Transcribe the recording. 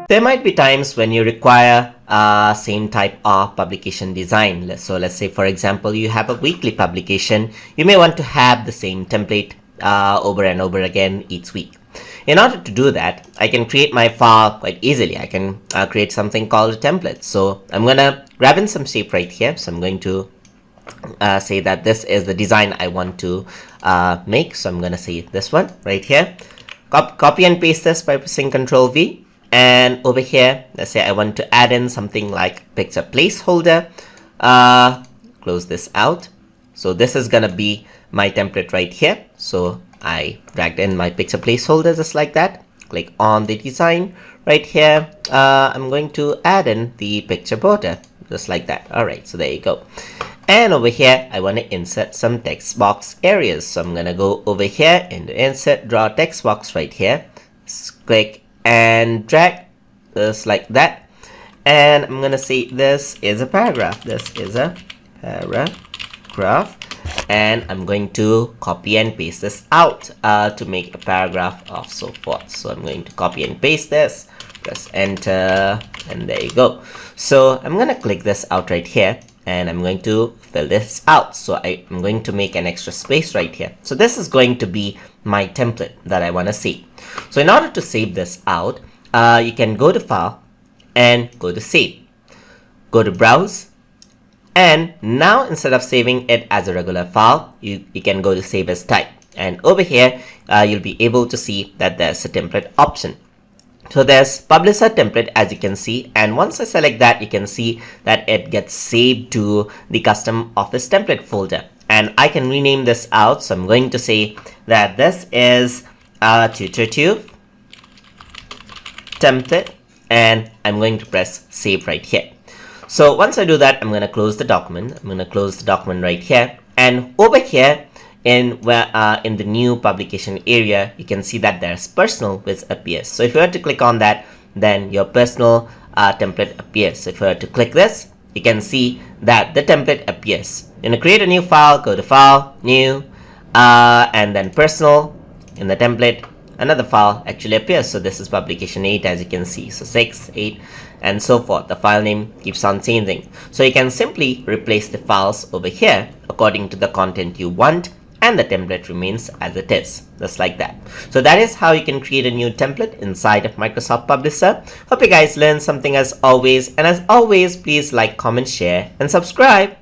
There might be times when you require same type of publication design. So let's say, for example, you have a weekly publication. You may want to have the same template over and over again each week. In order to do that, I can create my file quite easily. I can create something called a template. So I'm going to grab in some shape right here. So I'm going to say that this is the design I want to make. So I'm going to say this one right here. Copy and paste this by pressing Ctrl V. And over here, let's say I want to add in something like picture placeholder. Close this out. So this is going to be my template right here. So I dragged in my picture placeholder just like that. Click on the design right here. I'm going to add in the picture border just like that. All right, so there you go. And over here, I want to insert some text box areas. So I'm going to go over here into insert, draw text box right here. Click and drag just like that. And I'm going to say this is a paragraph. This is a paragraph. And I'm going to copy and paste this out to make a paragraph of so forth. So I'm going to copy and paste this, press enter, and there you go. So I'm going to click this out right here, and I'm going to fill this out. So I'm going to make an extra space right here. So this is going to be my template that I want to see. So in order to save this out, you can go to File and go to Save. Go to Browse. And now instead of saving it as a regular file, you can go to Save as Type. And over here, you'll be able to see that there's a template option. So there's Publisher template, as you can see. And once I select that, you can see that it gets saved to the custom Office template folder. And I can rename this out. So I'm going to say that this is TutorTube template. And I'm going to press Save right here. So once I do that, I'm going to close the document. I'm going to close the document right here. And over here in the new publication area, you can see that there's personal which appears. So if you were to click on that, then your personal template appears. So if you were to click this, you can see that the template appears. You're going to create a new file, go to File, New, and then Personal. In the template, another file actually appears. So this is publication 8, as you can see. So 6, 8, and so forth. The file name keeps on changing. So you can simply replace the files over here according to the content you want, and the template remains as it is, just like that. So that is how you can create a new template inside of Microsoft Publisher. Hope you guys learned something as always. And as always, please like, comment, share, and subscribe.